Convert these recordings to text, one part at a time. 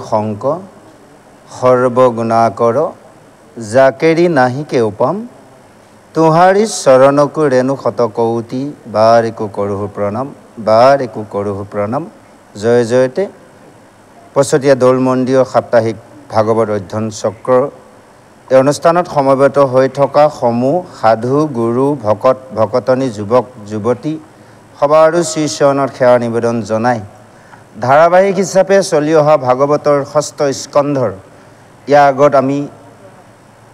শংকৰ সৰ্বগুণাকৰ জাকেৰি নাহি কেউপম তুহাৰি চৰণকু ৰেণু শতকৌটি বাৰিকু কৰোহু প্ৰণাম জয় জয়তে পছতীয়া দৌল মন্দিৰ সাপ্তাহিক ভাগৱত অধ্যয়ন চক্ৰ এই অনুষ্ঠানত সমবেত হৈ থকা সমূহ সাধু গুৰু ভকত ভকতনী যুৱক যুৱতী সবাৰো শ্ৰীচৰণৰ সেৱা নিবেদন জনাই ধাৰাবাহিক হিচাপে চলি অহা ভাগৱতৰ ষষ্ঠ স্কন্ধৰ ইয়াৰ আগত আমি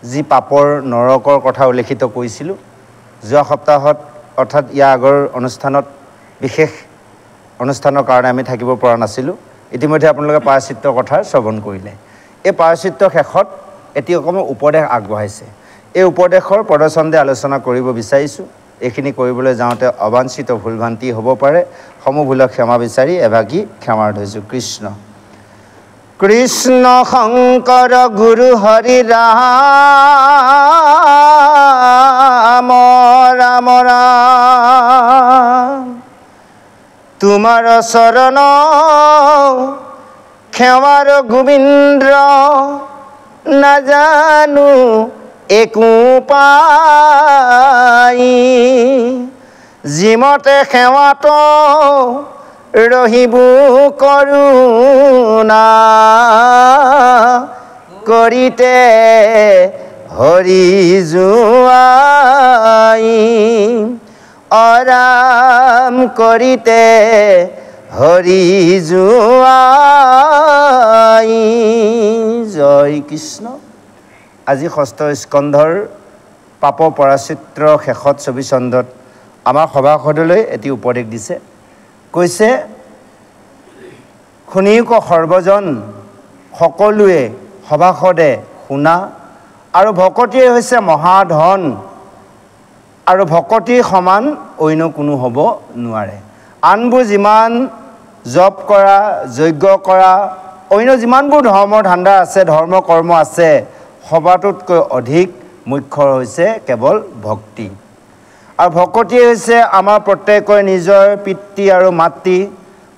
যি পাপৰ নৰকৰ কথা উল্লেখিত কৰিছিলোঁ যোৱা সপ্তাহত অৰ্থাৎ ইয়াৰ আগৰ অনুষ্ঠানত বিশেষ অনুষ্ঠানৰ কাৰণে আমি থাকিব পৰা নাছিলোঁ ইতিমধ্যে আপোনালোকে প্ৰায়শ্চিত্তৰ কথা শ্ৰৱণ কৰিলে এই প্ৰায়শ্চিত্তৰ শেষত এটি অকণমান উপদেশ আগবঢ়াইছে এই উপদেশৰ প্ৰদৰ্শনতে আলোচনা কৰিব বিচাৰিছোঁ এইখিনি কৰিবলৈ যাওঁতে অবাঞ্ছিত ভুল ভ্ৰান্তি হ'ব পাৰে সমূহ ভুলক ক্ষমা বিচাৰি এভাগী ক্ষমাৰ ধৰিছোঁ কৃষ্ণ কৃষ্ণ শংকৰ গুৰু হৰি ৰাম ৰাম ৰাম তোমাৰ চৰণ ক্ষমাৰ গোবিন্দ নাজানো একো পাই যিমতে সেৱাত ৰহিবু কৰোণা কৰিতে হৰি জোৱাই অৰাম কৰিতে হৰি জোৱাই জয় কৃষ্ণ আজি ষষ্ঠ স্কন্ধৰ পাপ পৰাচিত্ৰ শেষত 24 চন্দত আমাৰ সভাসদলৈ এটি উপদেশ দিছে কৈছে শুনিক সৰ্বজন সকলোৱে সভাসদে শুনা আৰু ভকতিয়ে হৈছে মহাধন আৰু ভকতিৰ সমান অন্য কোনো হ'ব নোৱাৰে আনবোৰ যিমান জপ কৰা যজ্ঞ কৰা অন্য যিমানবোৰ ধৰ্মৰ ধান্দা আছে ধৰ্ম কৰ্ম আছে সবাতোতকৈ অধিক মুখ্য হৈছে কেৱল ভক্তি আৰু ভকতিয়ে হৈছে আমাৰ প্ৰত্যেকৰে নিজৰ পিতৃ আৰু মাতৃ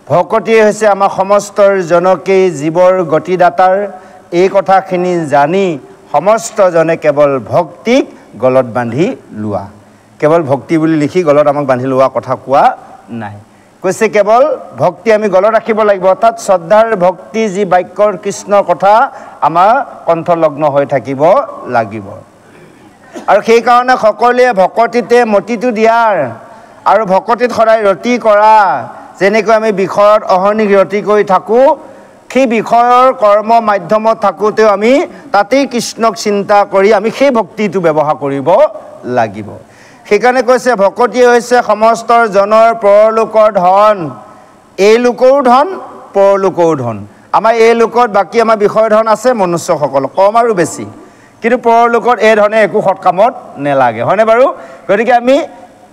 ভকতিয়ে হৈছে আমাৰ সমস্তৰ জনকেই জীৱৰ গতিদাতাৰ এই কথাখিনি জানি সমস্তজনে কেৱল ভক্তিক গলত বান্ধি লোৱা কেৱল ভক্তি বুলি লিখি গলত আমাক বান্ধি লোৱা কথা কোৱা নাই কৈছে কেৱল ভক্তি আমি গলত ৰাখিব লাগিব অৰ্থাৎ শ্ৰদ্ধাৰ ভক্তি যি বাক্যৰ কৃষ্ণৰ কথা আমাৰ কণ্ঠলগ্ন হৈ থাকিব লাগিব আৰু সেই কাৰণে সকলোৱে ভকতিতে মতিটো দিয়াৰ আৰু ভকতিত সদায় ৰতি কৰা যেনেকৈ আমি বিষয়ত অহৰ্নিশ ৰতি কৰি থাকোঁ সেই বিষয়ৰ কৰ্ম মাধ্যমত থাকোঁতেও আমি তাতেই কৃষ্ণক চিন্তা কৰি আমি সেই ভক্তিটো ব্যৱহাৰ কৰিব লাগিব সেইকাৰণে কৈছে ভকতিয়ে হৈছে সমস্তৰ জনৰ পৰলোকৰ ধন এই লোকৰো ধন পৰলোকৰো ধন আমাৰ এই লোকত বাকী আমাৰ বিষয় ধন আছে মনুষ্যসকল কম আৰু বেছি কিন্তু পৰলোকত এই ধনে একো সৎকামত নেলাগে হয়নে বাৰু গতিকে আমি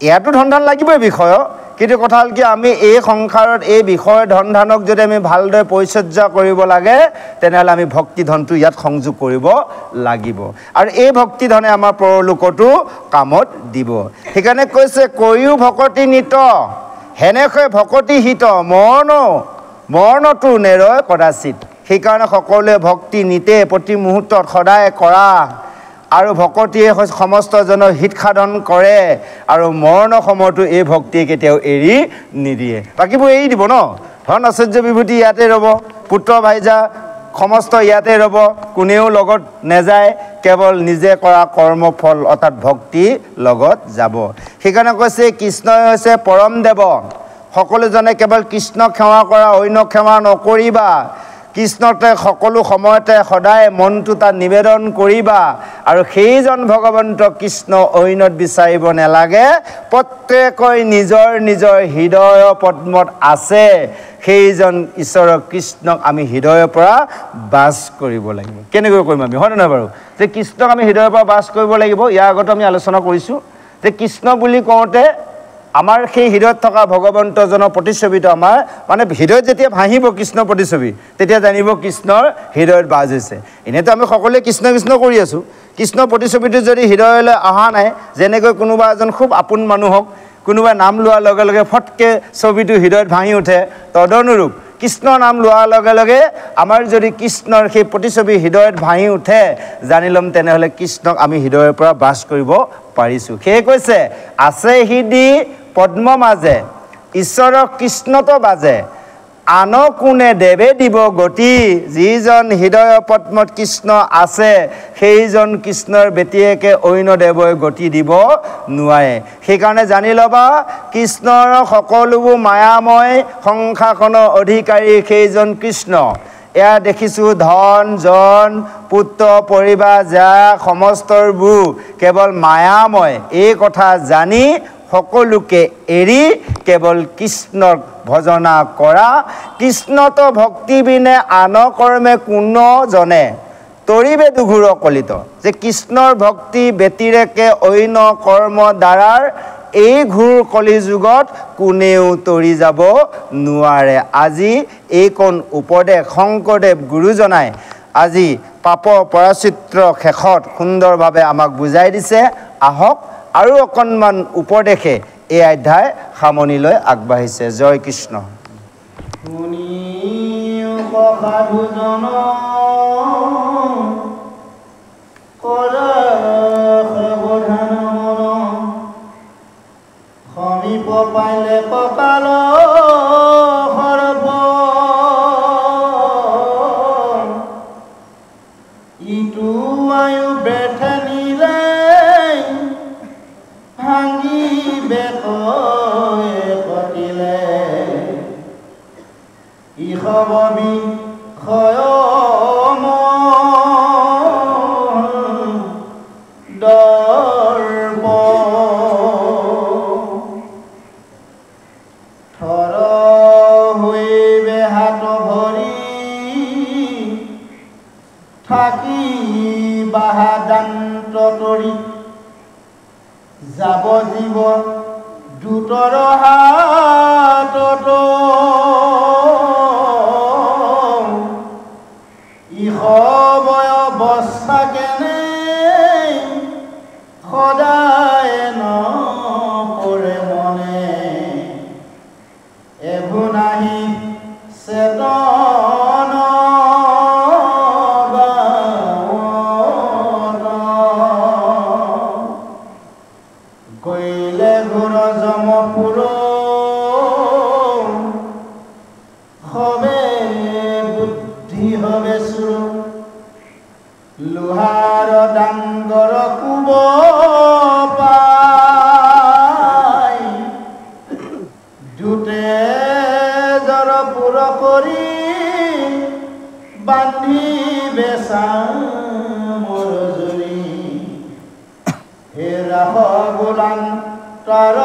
ইয়াতো ধন ধান লাগিবই বিষয় কিন্তু কথা হ'ল কি আমি এই সংসাৰত এই বিষয় ধন ধানক যদি আমি ভালদৰে পৰিচৰ্যা কৰিব লাগে তেনেহ'লে আমি ভক্তি ধনটো ইয়াত সংযোগ কৰিব লাগিব আৰু এই ভক্তি ধনে আমাৰ পৰলোকতো কামত দিব সেইকাৰণে কৈছে কৰিও ভকতি নিত হেনেকৈ ভকতি হিত মৰণতো নেৰয় কদাচিত সেইকাৰণে সকলোৱে ভক্তি নিতে প্ৰতি মুহূৰ্তত সদায় কৰা আৰু ভকতিয়ে সমস্তজনৰ হিত সাধন কৰে আৰু মৰণ সময়তো এই ভক্তিয়ে কেতিয়াও এৰি নিদিয়ে বাকীবোৰ এৰি দিব ন ধন আশ্চৰ্য বিভূতি ইয়াতে ৰ'ব পুত্ৰ ভাইজা সমস্ত ইয়াতে ৰ'ব কোনেও লগত নেযায় কেৱল নিজে কৰা কৰ্মফল অৰ্থাৎ ভক্তি লগত যাব সেইকাৰণে কৈছে কৃষ্ণই হৈছে পৰম দেৱ সকলোজনে কেৱল কৃষ্ণক সেৱা কৰা অন্য সেৱা নকৰিবা কৃষ্ণতে সকলো সময়তে সদায় মনটো তাত নিবেদন কৰিবা আৰু সেইজন ভগৱন্ত কৃষ্ণ অন্যত বিচাৰিব নালাগে প্ৰত্যেকই নিজৰ নিজৰ হৃদয় পদ্মত আছে সেইজন ঈশ্বৰ কৃষ্ণক আমি হৃদয়ৰ পৰা বাস কৰিব লাগিব কেনেকৈ কৰিম আমি হয় নহয় বাৰু যে কৃষ্ণক আমি হৃদয়ৰ পৰা বাস কৰিব লাগিব ইয়াৰ আগতে আমি আলোচনা কৰিছোঁ যে কৃষ্ণ বুলি কওঁতে আমাৰ সেই হৃদয়ত থকা ভগৱন্তজনৰ প্ৰতিচ্ছবিটো আমাৰ মানে হৃদয়ত যেতিয়া ভাঙিব কৃষ্ণৰ প্ৰতিচ্ছবি তেতিয়া জানিব কৃষ্ণৰ হৃদয়ত বাজ হৈছে এনেতো আমি সকলোৱে কৃষ্ণ কৃষ্ণ কৰি আছোঁ কৃষ্ণৰ প্ৰতিচ্ছবিটো যদি হৃদয়লৈ অহা নাই যেনেকৈ কোনোবা এজন খুব আপোন মানুহক কোনোবাই নাম লোৱাৰ লগে লগে ফটকৈ ছবিটো হৃদয়ত ভাঙি উঠে তদনুৰূপ কৃষ্ণৰ নাম লোৱাৰ লগে লগে আমাৰ যদি কৃষ্ণৰ সেই প্ৰতিচ্ছবি হৃদয়ত ভাঙি উঠে জানি ল'ম তেনেহ'লে কৃষ্ণক আমি হৃদয়ৰ পৰা বাস কৰিব পাৰিছোঁ সেয়ে কৈছে আছে হৃদি পদ্ম মাজে ঈশ্বৰক কৃষ্ণতো বাজে আন কোনে দেৱে দিব গতি যিজন হৃদয় পদ্মত কৃষ্ণ আছে সেইজন কৃষ্ণৰ বেটিয়েকে অন্য দেৱই গতি দিব নোৱাৰে সেইকাৰণে জানি ল'বা কৃষ্ণৰ সকলোবোৰ মায়াময় সংসাৰখনৰ অধিকাৰী সেইজন কৃষ্ণ এয়া দেখিছোঁ ধন জন পুত্ৰ পৰিবাৰ যাৰ সমস্তবোৰ কেৱল মায়াময় এই কথা জানি সকলোকে এৰি কেৱল কৃষ্ণক ভজনা কৰা কৃষ্ণত ভক্তি বিনে আন কৰ্মে কোনো জনে তৰিবে দুঘূৰ কলিত যে কৃষ্ণৰ ভক্তি ব্যতিৰেকে অন্য কৰ্ম দ্বাৰাৰ এই ঘূৰ কলি যুগত কোনেও তৰি যাব নোৱাৰে আজি এইকণ উপদেশ শংকৰদেৱ গুৰুজনাই আজি পাপৰ পৰাচিত্ৰ শেষত সুন্দৰভাৱে আমাক বুজাই দিছে আহক আৰু অকণমান উপদেশে এই অধ্যায় সামৰণিলৈ আগবাঢ়িছে জয় কৃষ্ণ সমীপ পাইলে ককাল সৰব ইটো আয়ু বেঠে নিলে ভাঙি বেকলে ইসবি ক্ষয় দৰ্প থৰ হৈবে হাত ভৰি থাকি বাহাদান্ত তৰি যাব জীৱ দূতৰ হাতত লোহাৰ ডাংগৰ কুব পাই দুটে জৰ পুৰ কৰি বান্ধি বেচা মোৰ জৰি হে ৰাহ গোলাম তাৰ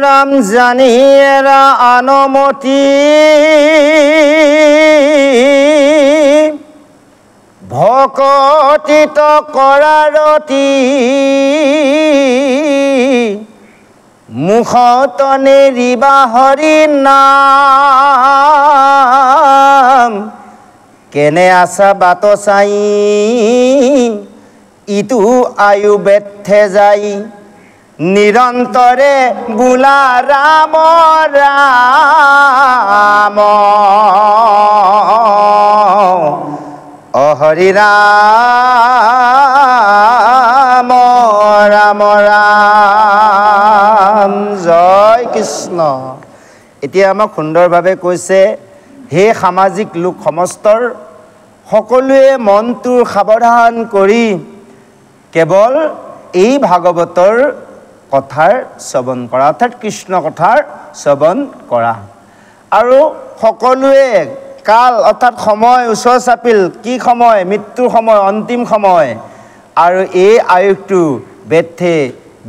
ৰাম জানিয়েৰা আনমতি ভকতিত কৰাৰতি মুখত নেৰিবা হৰি নাম কেনে আছা বাট চাই ইটো আয়ু বেথে যাই নিৰন্তৰে বোলা ৰাম ৰাম অ হৰি ৰাম ৰাম ৰাম জয় কৃষ্ণ। এতিয়া আমাক সুন্দৰভাৱে কৈছে হে সামাজিক লোক সমস্তৰ সকলোৱে মনটোৰ সাৱধান কৰি কেৱল এই ভাগৱতৰ কথাৰ শ্ৰৱণ কৰা অৰ্থাৎ কৃষ্ণ কথাৰ শ্ৰৱণ কৰা আৰু সকলোৱে কাল অৰ্থাৎ সময় ওচৰ চাপিল কি সময় মৃত্যুৰ সময় অন্তিম সময় আৰু এই আয়ুসটো বেথে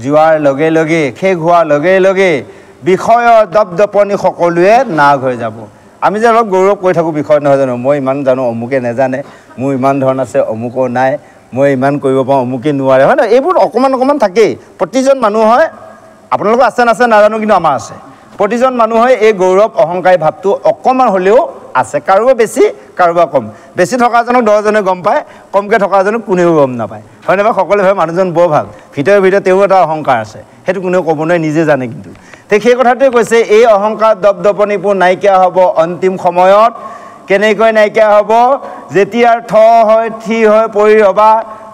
যোৱাৰ লগে লগে শেষ হোৱাৰ লগে লগে বিষয়ৰ দপদপনি সকলোৱে নাগ হৈ যাব। আমি যে অলপ গৌৰৱ কৰি থাকোঁ বিষয় নহয় জানো মই ইমান জানো অমুকে নেজানে মোৰ ইমান ধৰণ আছে অমুকৰ নাই মই ইমান কৰিব পাৰোঁ অমুকে নোৱাৰে হয় নহয় এইবোৰ অকণমান অকণমান থাকেই প্ৰতিজন মানুহ হয় আপোনালোকৰ আছে নাছে নাজানো কিন্তু আমাৰ আছে প্ৰতিজন মানুহে এই গৌৰৱ অহংকাৰী ভাৱটো অকণমান হ'লেও আছে কাৰোবাৰ বেছি কাৰোবাৰ কম বেছি থকাজনক 10জনে গম পায় কমকৈ থকাজনক কোনেও গম নাপায় হয় নহয় সকলোৱে ভাবে মানুহজন বৰ ভাল ভিতৰে ভিতৰে তেওঁ এটা অহংকাৰ আছে সেইটো কোনেও ক'ব নোৱাৰে নিজে জানে কিন্তু সেই কথাটোৱে কৈছে এই অহংকাৰ দপদপনিবোৰ নাইকিয়া হ'ব অন্তিম সময়ত কেনেকৈ নাইকিয়া হ'ব যেতিয়া থ হয় থি হৈ পৰি ৰ'বা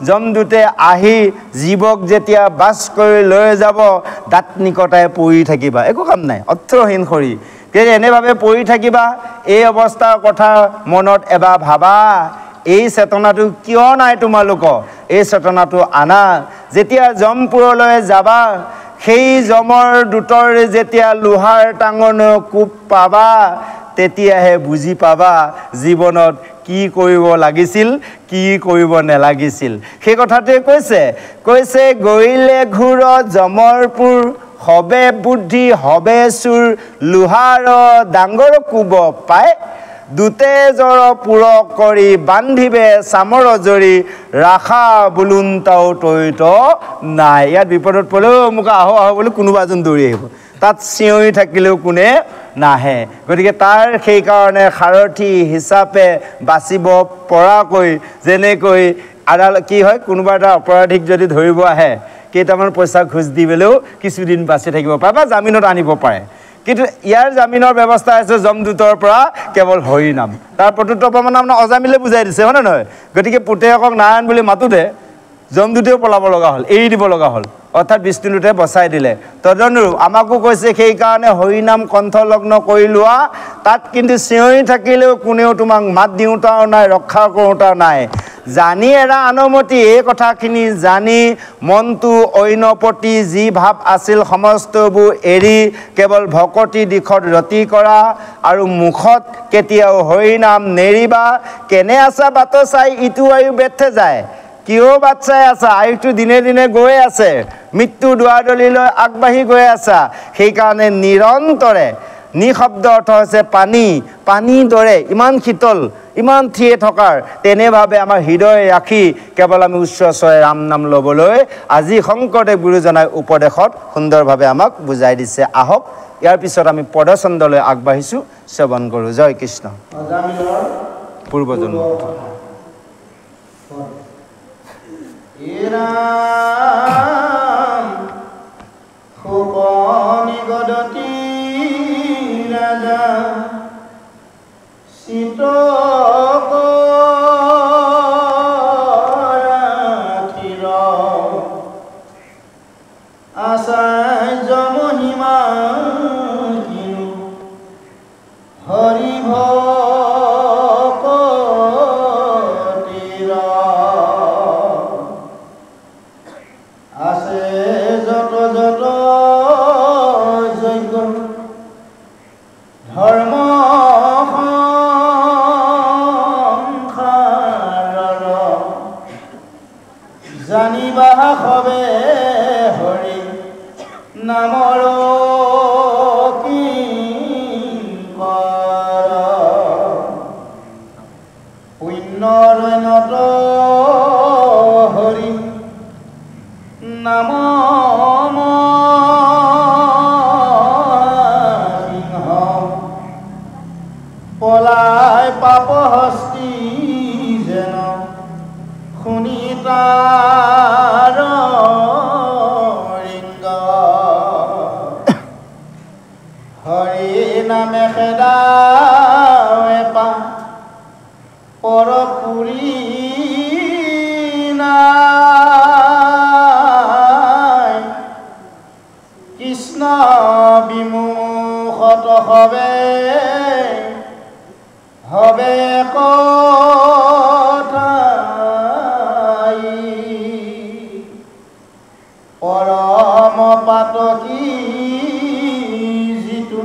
জমদূতে আহি জীৱক যেতিয়া বাছ কৰি লৈ যাব দাঁতনিকটাই পৰি থাকিবা একো কাম নাই অৰ্থহীন খৰি তেতিয়া এনেভাৱে পৰি থাকিবা এই অৱস্থাৰ কথা মনত এবাৰ ভাবা এই চেতনাটো কিয় নাই তোমালোকৰ এই চেতনাটো আনা যেতিয়া জমপুৰলৈ যাবা সেই জমৰ দূতৰ যেতিয়া লোহাৰ টাঙন কোপ পাবা তেতিয়াহে বুজি পাবা জীৱনত কি কৰিব লাগিছিল কি কৰিব নালাগিছিল সেই কথাটোৱে কৈছে গৈলে ঘূৰ জমৰপুৰ হবে বুদ্ধি হবে চুৰ লোহাৰ ডাঙৰ কোব পায় দুটে জৰ পুৰ কৰি বান্ধিবে চামৰ জৰি ৰাখা বুলুণ্টাও তৈত নাই ইয়াত বিপদত পৰিলেও মোক আহো আহো বুলি কোনোবা এজন দৌৰি আহিব তাত চিঞৰি থাকিলেও কোনে নাহে গতিকে তাৰ সেইকাৰণে সাৰথি হিচাপে বাচিব পৰাকৈ যেনেকৈ আদালত কি হয় কোনোবা এটা অপৰাধীক যদি ধৰিব আহে কেইটামান পইচা ঘোচ দি পেলেও কিছুদিন বাচি থাকিব পাৰে বা জামিনত আনিব পাৰে কিন্তু ইয়াৰ জামিনৰ ব্যৱস্থা আছে জমদূতৰ পৰা কেৱল হৰি নাম তাৰ প্ৰত্যুত্তৰ প্ৰমাণ আপোনাৰ অজামিলে বুজাই দিছে হয় নহয় গতিকে পুতেকক নাৰায়ণ বুলি মাতোতে জমদূতেও পলাব লগা হ'ল এৰি দিব লগা হ'ল অৰ্থাৎ বিষ্ণুদূতে বচাই দিলে তদনুৰূপ আমাকো কৈছে সেইকাৰণে হৰিনাম কণ্ঠলগ্ন কৰি লোৱা তাত কিন্তু চিঞৰি থাকিলেও কোনেও তোমাক মাত দিওঁতাও নাই ৰক্ষা কৰোঁতাও নাই জানি এৰা আনমতি এই কথাখিনি জানি মনটো অন্য প্ৰতি যি ভাৱ আছিল সমস্তবোৰ এৰি কেৱল ভকতি দিশত ৰতি কৰা আৰু মুখত কেতিয়াও হৰিনাম নেৰিবা কেনে আছা বাট চাই ইটো আয়ু বেথে যায় কিয় বাট চাই আছা আয়ুটো দিনে দিনে গৈ আছে মৃত্যু দুৱাৰদলিলৈ আগবাঢ়ি গৈ আছা সেইকাৰণে নিৰন্তৰে নিশব্দ অৰ্থ হৈছে পানী দৰে ইমান শীতল ইমান থিয়ে থকাৰ তেনেভাৱে আমাৰ হৃদয় ৰাখি কেৱল আমি উচ্চ স্বৰে ৰাম নাম ল'বলৈ আজি শংকৰদেৱ গুৰুজনাই উপদেশত সুন্দৰভাৱে আমাক বুজাই দিছে আহক ইয়াৰ পিছত আমি পদচন্দলৈ আগবাঢ়িছোঁ শ্ৰৱণ কৰোঁ জয় কৃষ্ণ পূৰ্বজন্ম খুবনি গদতি ৰাজা চিত আচাৰ্য মহিমা নামে খেদাৱে পা পৰ পুৰি নাই কৃষ্ণ বিমুখত হবে কথাই পৰম পাতকী যিটো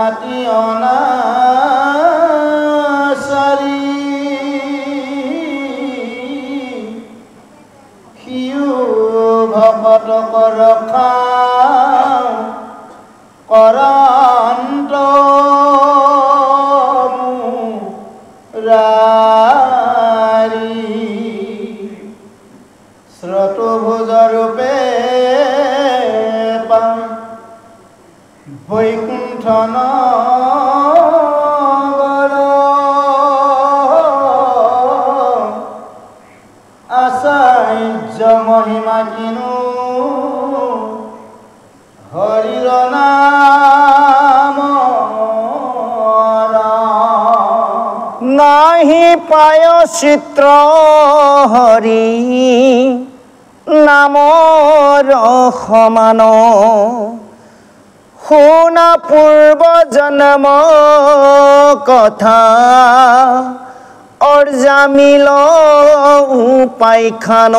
আতি অনাচাৰী সিও ভকতক ৰক্ষা কৰান্ত স্ৰোতভোজৰূপে পাম বৈকুণ্ঠ নগৰ আচাৰ্য মহিমা কিনু হৰিৰ নাম নাহি পায় চিত্ৰ হৰি নামৰ সমান শুনা পূৰ্ব জন্ম কথা অৰ্জামিল উপাখ্যান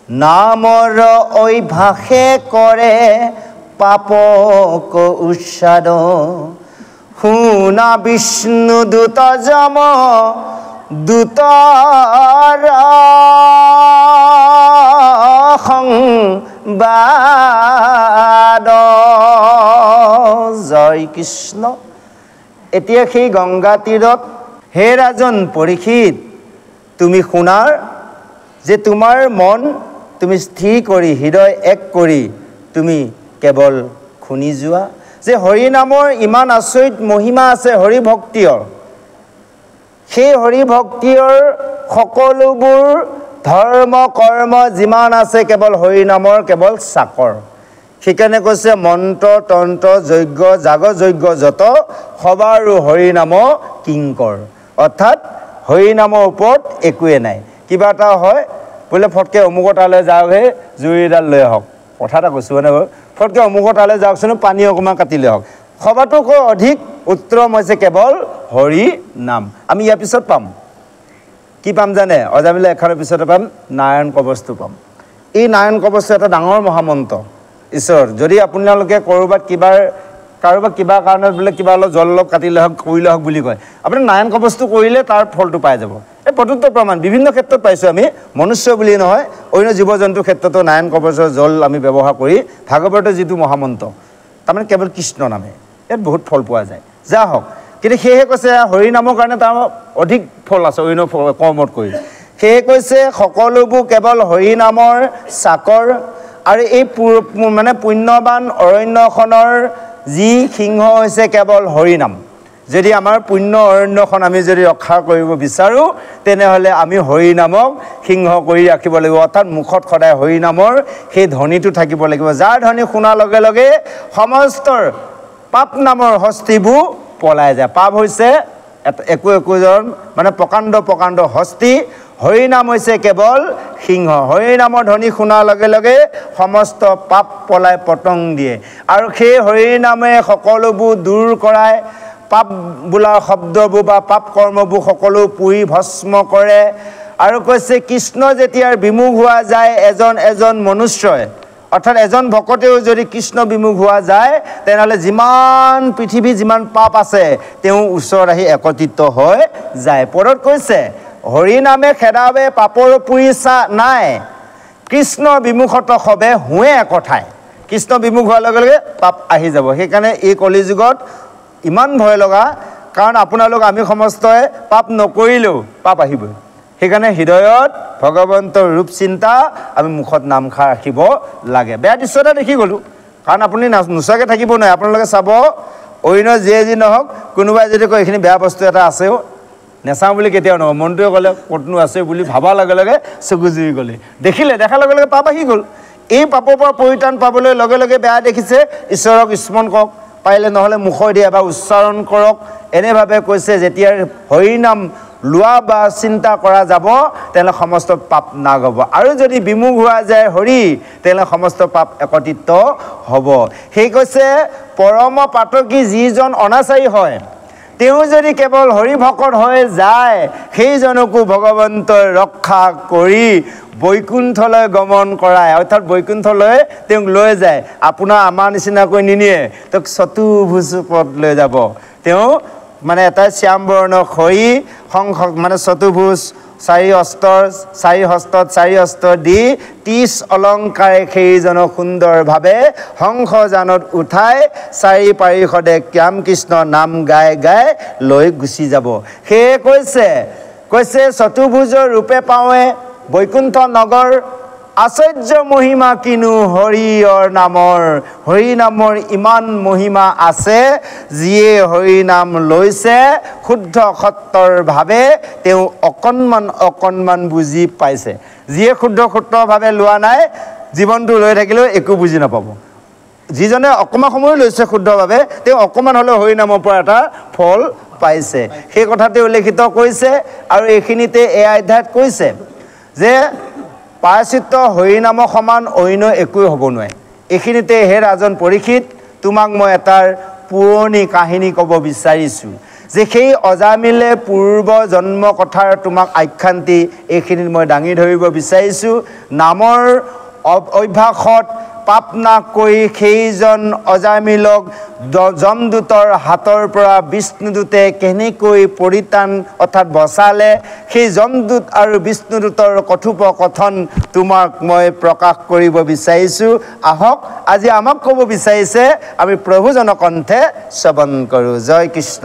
নামৰ অভ্যাসে কৰে পাপক উচ্ছাদ শুনা বিষ্ণু দূত যম দূতৰ সংবাদ জয় কৃষ্ণ। এতিয়া সেই গংগা তীৰত হে ৰাজন পৰীক্ষিত তুমি শুনাৰ যে তোমাৰ মন তুমি স্থিৰ কৰি হৃদয় এক কৰি তুমি কেৱল শুনি যোৱা যে হৰি নামৰ ইমান আচৰিত মহিমা আছে হৰি ভক্তিৰ সেই হৰি ভক্তিৰ সকলোবোৰ ধৰ্ম কৰ্ম যিমান আছে কেৱল হৰি নামৰ কেৱল চাকৰ সেইকাৰণে কৈছে মন্ত্ৰ তন্ত্ৰ যজ্ঞ যাগ যজ্ঞ যত সবাৰো হৰি নাম কিংকৰ অৰ্থাৎ হৰি নামৰ ওপৰত একোৱে নাই কিবা এটা হয় বোলে ফটকে অমুক তালৈ যাওকহে জুইডাল লৈ আহক কথা এটা কৈছোঁ মানে ফটকে অমুক তালৈ যাওকচোন পানী অকণমান কাটি লৈ আহক সবাতোকৈ অধিক উত্তম হৈছে কেৱল হৰি নাম আমি ইয়াৰ পিছত পাম কি পাম জানে অজামিলে এখানৰ পিছতে পাম নাৰায়ণ কবচটো পাম এই নাৰায়ণ কবচটো এটা ডাঙৰ মহামন্ত্ৰ ঈশ্বৰ যদি আপোনালোকে কাৰোবাক কিবা কাৰণত বোলে কিবা অলপ জল অলপ কাটিলে হওক কৰিলে হওক বুলি কয় আপুনি নাৰায়ণ কবচটো কৰিলে তাৰ ফলটো পাই যাব এই প্ৰত্যুত্ত প্ৰমাণ বিভিন্ন ক্ষেত্ৰত পাইছোঁ আমি মনুষ্য বুলি নহয় অন্য জীৱ জন্তুৰ ক্ষেত্ৰতো নাৰায়ণ কবচৰ জল আমি ব্যৱহাৰ কৰি ভাগৱতৰ যিটো মহামন্ত্ৰ তাৰমানে কেৱল কৃষ্ণ নামে ইয়াত বহুত ফল পোৱা যায় যা হওক কিন্তু সেয়ে কৈছে হৰি নামৰ কাৰণে তাৰ অধিক ফল আছে অন্য কৰ্মত কৰি সেয়ে কৈছে সকলোবোৰ কেৱল হৰি নামৰ চাকৰ আৰু এই মানে পুণ্যৱান অৰণ্যখনৰ যি সিংহ হৈছে কেৱল হৰি নাম যদি আমাৰ পুণ্য অৰণ্যখন আমি যদি ৰক্ষা কৰিব বিচাৰোঁ তেনেহ'লে আমি হৰি নামক সিংহ কৰি ৰাখিব লাগিব অৰ্থাৎ মুখত সদায় হৰি নামৰ সেই ধ্বনিটো থাকিব লাগিব যাৰ ধ্বনি শুনাৰ লগে লগে সমস্তৰ পাপ নামৰ হস্তিবোৰ পলাই যায় পাপ হৈছে একোজন মানে প্ৰকাণ্ড হস্তি হৰি নাম হৈছে কেৱল সিংহ হৰি নামৰ ধ্বনি শুনাৰ লগে লগে সমস্ত পাপ পলাই পতং দিয়ে আৰু সেই হৰি নামে সকলোবোৰ দূৰ কৰাই পাপ বোলা শব্দবোৰ বা পাপ কৰ্মবোৰ সকলো পুৰি ভস্ম কৰে আৰু কৈছে কৃষ্ণ যেতিয়া বিমুখ হোৱা যায় এজন মনুষ্যই অৰ্থাৎ এজন ভকতেও যদি কৃষ্ণ বিমুখ হোৱা যায় তেনেহ'লে যিমান পৃথিৱী যিমান পাপ আছে তেওঁ ওচৰত আহি একত্ৰিত হৈ যায় পদত কৈছে হৰি নামে খেদাবে পাপৰ পুৰিচা নাই কৃষ্ণ বিমুখত হবে হুৱে একঠাই কৃষ্ণ বিমুখ হোৱাৰ লগে লগে পাপ আহি যাব সেইকাৰণে এই কলিযুগত ইমান ভয় লগা কাৰণ আপোনালোক আমি সমস্তই পাপ নকৰিলেও পাপ আহিবই সেইকাৰণে হৃদয়ত ভগৱন্তৰ ৰূপ চিন্তা আমি মুখত নামখা ৰাখিব লাগে বেয়া দৃশ্য এটা দেখি গ'লোঁ কাৰণ আপুনি নোচোৱাকৈ থাকিব নোৱাৰে আপোনালোকে চাব অন্য যিয়ে যি নহওক কোনোবাই যদি কয় এইখিনি বেয়া বস্তু এটা আছেও নেচাওঁ বুলি কেতিয়াও নহয় মনটোৱে ক'লে ক'তনো আছে বুলি ভাবাৰ লগে লগে চকু জুৰি গ'লে দেখাৰ লগে লগে পাপ আহি গ'ল এই পাপৰ পৰা পৰিত্ৰাণ পাবলৈ লগে লগে বেয়া দেখিছে ঈশ্বৰক স্মৰণ কৰক পাৰিলে নহ'লে মুখেদি এবাৰ উচ্চাৰণ কৰক এনেভাৱে কৈছে যেতিয়া হৰি নাম লোৱা বা চিন্তা কৰা যাব তেনে সমস্ত পাপ নাগ হ'ব আৰু যদি বিমুখ হোৱা যায় হৰি তেনে সমস্ত পাপ একত্ৰিত হ'ব সেই কৈছে পৰম পাতকী যিজন অনাচাৰী হয় তেওঁ যদি কেৱল হৰি ভকত হৈ যায় সেইজনকো ভগৱন্তই ৰক্ষা কৰি বৈকুণ্ঠলৈ গমন কৰায় অৰ্থাৎ বৈকুণ্ঠলৈ তেওঁক লৈ যায় আপোনাৰ আমাৰ নিচিনাকৈ নিনিয়ে তেওঁক চতুৰ্ভুজ পদ লৈ যাব তেওঁ মানে এটা শ্যাম বৰ্ণ খৰি সংখ মানে চতুৰ্ভুজ চাৰি হস্তত চাৰি হস্ত দি 30 অলংকাৰে সেইজনক সুন্দৰভাৱে হংসযানত উঠাই চাৰি পাৰিষদে শ্যাম কৃষ্ণ নাম গাই গাই লৈ গুচি যাব সেয়ে কৈছে চতুৰ্ভুজৰ ৰূপে পাৱে বৈকুণ্ঠ নগৰ আশ্চৰ্য মহিমা কিনো হৰিৰ নামৰ ইমান মহিমা আছে যিয়ে হৰি নাম লৈছে শুদ্ধ সত্তৰ ভাৱে তেওঁ অকণমান বুজি পাইছে যিয়ে শুদ্ধভাৱে লোৱা নাই জীৱনটো লৈ থাকিলেও একো বুজি নাপাব যিজনে অকণমান সময় লৈছে শুদ্ধভাৱে তেওঁ অকণমান হ'লেও হৰি নামৰ পৰা এটা ফল পাইছে সেই কথাতে উল্লেখিত কৰিছে আৰু এইখিনিতে এই অধ্যায়ত কৈছে যে প্ৰায়শ্চিত্ত হৰি নামৰ সমান অন্য একোৱে হ'ব নোৱাৰে এইখিনিতে হে ৰাজন পৰীক্ষিত তোমাক মই এটাৰ পুৰণি কাহিনী ক'ব বিচাৰিছোঁ যে সেই অজামিলে পূৰ্ব জন্ম কথাৰ তোমাক আখ্যান দি এইখিনিত মই দাঙি ধৰিব বিচাৰিছোঁ নামৰ অভ্যাসত পাপ নাশ কৰি সেইজন অজামিলক যমদূতৰ হাতৰ পৰা বিষ্ণুদূতে কেনেকৈ পৰিত্ৰাণ অৰ্থাৎ বচালে সেই যমদূত আৰু বিষ্ণুদূতৰ কথোপকথন তোমাক মই প্ৰকাশ কৰিব বিচাৰিছোঁ আহক আজি আমাক ক'ব বিচাৰিছে আমি প্ৰভুজনৰ কণ্ঠে শ্ৰৱণ কৰোঁ জয় কৃষ্ণ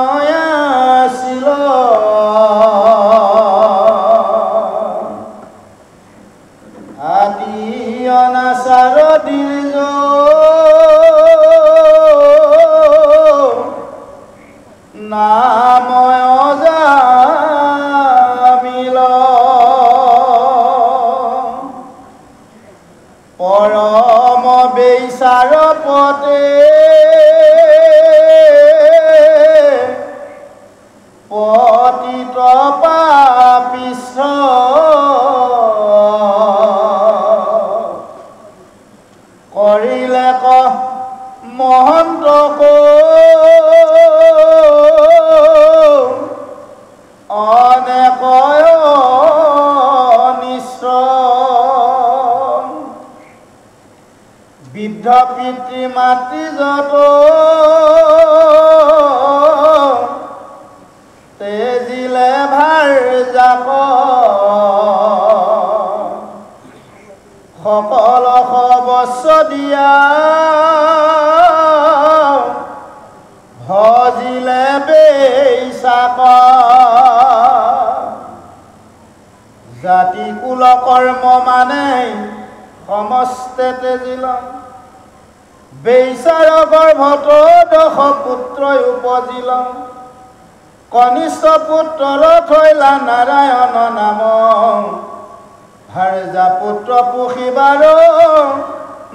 ব্ৰাহ্মণয়াছিল আদি অনাচাৰ দীৰ্ঘ নাময় অজামিল পৰম বেইচাৰ পতে পতিত পাপিষ্ঠ কৰিলে মহন্তক অনেক অনিষ্ট বৃদ্ধ পিতৃ মাতৃ যত তেজিলে ভাৰ জাক সকল সবস্ব দিয়া ভজিলে বেইচাক জাতি কুল কৰ্ম মানে সমস্তে তেজিল বেইচাৰ গৰ্ভত 10 পুত্ৰই উপজিল কনিষ্ঠ পুত্ৰৰ থৈলা নাৰায়ণ নাম ভাৰ্যা পুত্ৰ পুষিবাৰ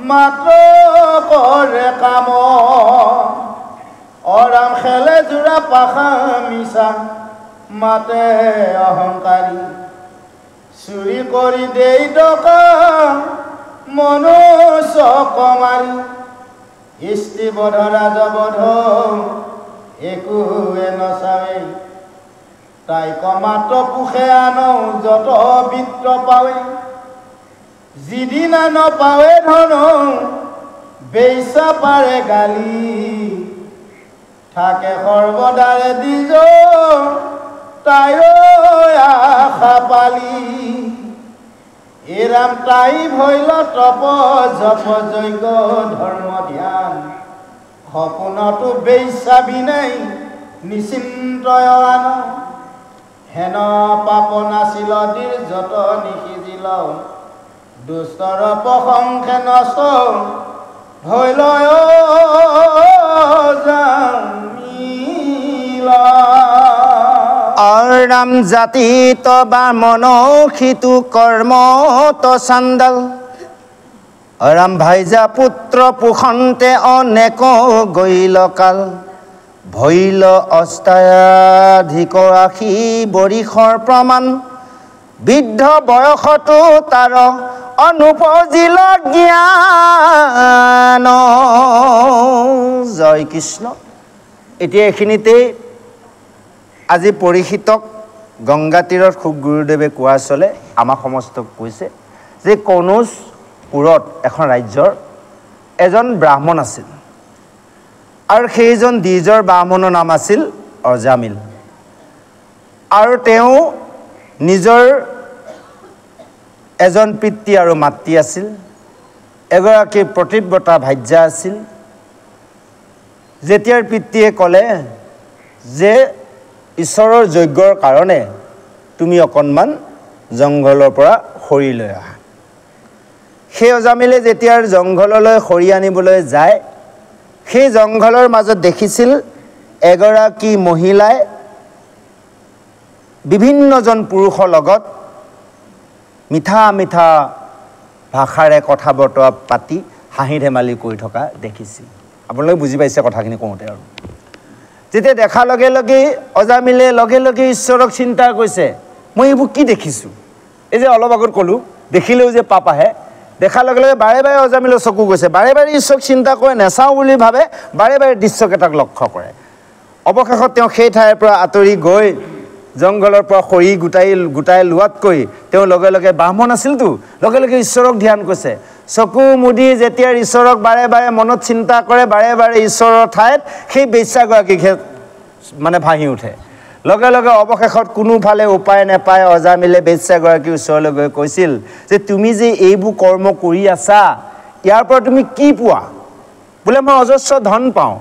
মাত্ৰ কৰে কাম অৰাম খেলে জোৰা পাখা মিছা মাতে অহংকাৰী চুৰি কৰি দেই টকা মনুষ্য কমাৰী স্ত্ৰীবধ ৰাজবধ একোৱে নচাৱে তাইক মাত্ৰ পুষে আনো যত বিত্ত পাৱে যিদিনা নপাৱে ধন বেইচা পাৰে গালি থাকে সৰ্বদাৰে দিজ তাইৰ আশা পালি এৰাম তাই ভৈল তপ জপ যজ্ঞ ধৰ্ম ধ্যান সপোনতো বেইচা বিনাই নিশ্চিন্তয় আন হেন পাপ নাছিল দীৰ যত নিসিজিল দুষ্টৰ প্ৰশংসে নষ্ট ভৈল জামিল ৰাম জাতি তবা মনসিতু কৰ্ম ত চাণ্ডাল ৰাম ভাইজা পুত্ৰ পোষন্তে অনেক গৈলকাল ভৈল অষ্টাধিক আশী বৰিষৰ প্ৰমাণ বৃদ্ধ বয়সতো তাৰ অনুপজিল জ্ঞান জয় কৃষ্ণ। এতিয়া এইখিনিতেই আজি পৰীক্ষিতক গংগা তীৰত খুব গুৰুদেৱে কোৱা চলে আমাক সমস্তক কৈছে যে কনৌজপুৰত এখন ৰাজ্যৰ এজন ব্ৰাহ্মণ আছিল আৰু সেইজন দ্বিজৰ ব্ৰাহ্মণৰ নাম আছিল অজামিল আৰু তেওঁ নিজৰ এজন পিতৃ আৰু মাতৃ আছিল এগৰাকী প্ৰতিব্ৰতা ভাৰ্যা আছিল। যেতিয়াৰ পিতৃয়ে ক'লে যে ঈশ্বৰৰ যজ্ঞৰ কাৰণে তুমি অকণমান জংঘলৰ পৰা খৰি লৈ আহা, সেই অজামিলে যেতিয়াৰ জংঘললৈ খৰি আনিবলৈ যায় সেই জংঘলৰ মাজত দেখিছিল এগৰাকী মহিলাই বিভিন্নজন পুৰুষৰ লগত মিঠা মিঠা ভাষাৰে কথা বতৰা পাতি হাঁহি ধেমালি কৰি থকা দেখিছিল। আপোনালোকে বুজি পাইছে কথাখিনি কওঁতে। আৰু যেতিয়া দেখাৰ লগে লগে অজামিলে লগে লগে ঈশ্বৰক চিন্তা কৰিছে মই এইবোৰ কি দেখিছোঁ। এই যে অলপ আগত ক'লোঁ দেখিলেও যে পাপ আহে, দেখাৰ লগে লগে বাৰে বাৰে অজামিলৰ চকু গৈছে, বাৰে বাৰে ঈশ্বৰক চিন্তা কৰে, নেচাওঁ বুলি ভাবে, বাৰে বাৰে দৃশ্যকেইটাক লক্ষ্য কৰে। অৱশেষত তেওঁ সেই ঠাইৰ পৰা আঁতৰি গৈ জংঘলৰ পৰা খৰি গোটাই লোৱাতকৈ তেওঁ লগে লগে ব্ৰাহ্মণ আছিলতো, লগে লগে ঈশ্বৰক ধ্যান কৰিছে। চকু মুদি যেতিয়া ঈশ্বৰক বাৰে বাৰে মনত চিন্তা কৰে, বাৰে বাৰে ঈশ্বৰৰ ঠাইত সেই বেশ্যাগৰাকীক মানে ভাহি উঠে। লগে লগে অৱশেষত কোনোফালে উপায় নাপায় অজামিলে বেশ্যাগৰাকীৰ ওচৰলৈ গৈ কৈছিল যে তুমি যে এইবোৰ কৰ্ম কৰি আছা ইয়াৰ পৰা তুমি কি পোৱা? বোলে মই অজস্ৰ ধন পাওঁ।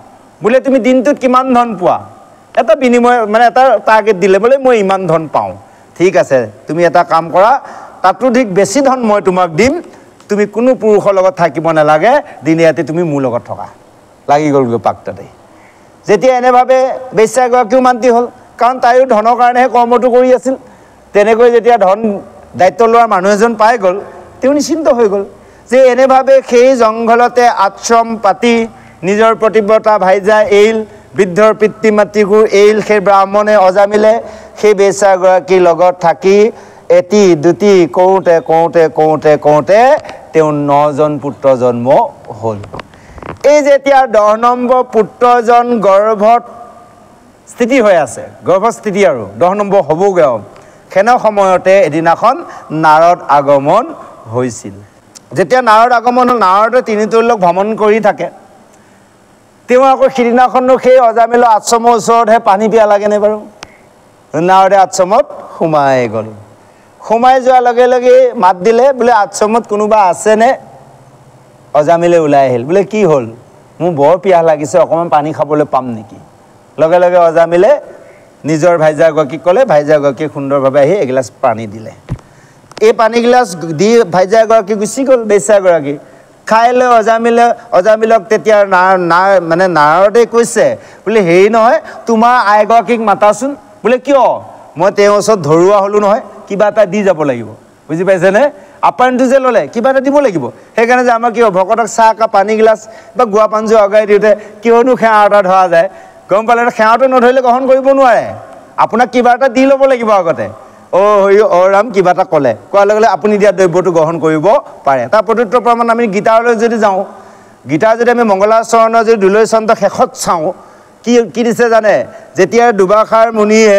বোলে তুমি দিনটোত কিমান ধন পোৱা? এটা বিনিময় মানে এটা টাৰ্গেট দিলে, বোলে মই ইমান ধন পাওঁ। ঠিক আছে, তুমি এটা কাম কৰা, তাতোধিক বেছি ধন মই তোমাক দিম, তুমি কোনো পুৰুষৰ লগত থাকিব নালাগে, দিনে ৰাতি তুমি মোৰ লগত থকা। লাগি গ'লগৈ পাক তাতে। যেতিয়া এনেভাৱে বেশ্যাগৰাকীও মান্তি হ'ল, কাৰণ তাইও ধনৰ কাৰণেহে কৰ্মটো কৰি আছিল। তেনেকৈ যেতিয়া ধন দায়িত্ব লোৱাৰ মানুহ এজন পাই গ'ল, তেওঁ নিশ্চিন্ত হৈ গ'ল যে এনেভাৱে সেই জংঘলতে আশ্ৰম পাতি নিজৰ প্ৰতিব্ৰতা ভাইজা এৰিল, বৃদ্ধৰ পিতৃ মাতৃকো এৰিল। সেই ব্ৰাহ্মণে অজামিলে সেই বেশ্যাগৰাকীৰ লগত থাকি এটি দুটি কৰোঁতে কৰোঁতে কৰোঁতে কৰোঁতে তেওঁ 9জন পুত্ৰ জন্ম হ'ল। এই যেতিয়া 10 নম্বৰ পুত্ৰজন গৰ্ভত স্থিতি হৈ আছে, গৰ্ভস্থিতি আৰু 10 নম্বৰ হ'বগৈ আৰু সেনে সময়তে এদিনাখন নাৰদ আগমন হৈছিল। যেতিয়া নাৰদ আগমন হ'ল, নাৰদে তিনিতৈলক ভ্ৰমণ কৰি থাকে। তেওঁ আকৌ সিদিনাখনো সেই অজামিলৰ আশ্ৰমৰ ওচৰতহে পানী পিয়া লাগেনে বাৰু? নাৰদে আশ্ৰমত সোমাই গ'ল। সোমাই যোৱাৰ লগে লগে মাত দিলে, বোলে আশ্ৰমত কোনোবা আছেনে? অজামিলে ওলাই আহিল। বোলে কি হ'ল? মোৰ বৰ পিয়াহ লাগিছে, অকণমান পানী খাবলৈ পাম নেকি? লগে লগে অজামিলে নিজৰ ভাইজাগৰাকীক ক'লে, ভাইজাগৰাকীয়ে সুন্দৰভাৱে আহি এগিলাচ পানী দিলে। এই পানীগিলাচ দি ভাইজাগৰাকী গুচি গ'ল। বেশ্যাগৰাকী খাই লৈ অজামিলক তেতিয়া মানে নাৰদে কৈছে, বোলে হেৰি নহয়, তোমাৰ আইগৰাকীক মাতাচোন। বোলে কিয়? মই তেওঁৰ ওচৰত ধৰুৱা হ'লোঁ নহয়, কিবা এটা দি যাব লাগিব। বুজি পাইছেনে? আপ্যায়নটো যে ল'লে কিবা এটা দিব লাগিব। সেইকাৰণে যে আমাৰ কি হয়, ভকতক চাহ একাপ পানীগিলাচ বা গুৱা পাঞ্জু অগাই দিওঁতে কিয়নো সেৱা এটা ধৰা যায়, গম পালে? সেৱাটো নধৰিলে গ্ৰহণ কৰিব নোৱাৰে। আপোনাক কিবা এটা দি ল'ব লাগিব আগতে। ৰাম কিবা এটা ক'লে, কোৱাৰ লগে লগে আপুনি দিয়া দ্ৰব্যটো গ্ৰহণ কৰিব পাৰে। তাৰ প্ৰত্যুত্তৰ প্ৰমাণ আমি গীতালৈ যদি যাওঁ, গীতাৰ যদি আমি মংগলাচৰণৰ যদি ২ চন্দ্ৰ শেষত চাওঁ, কি দিছে জানে? যেতিয়া দুৰ্বাসাৰ মুনিয়ে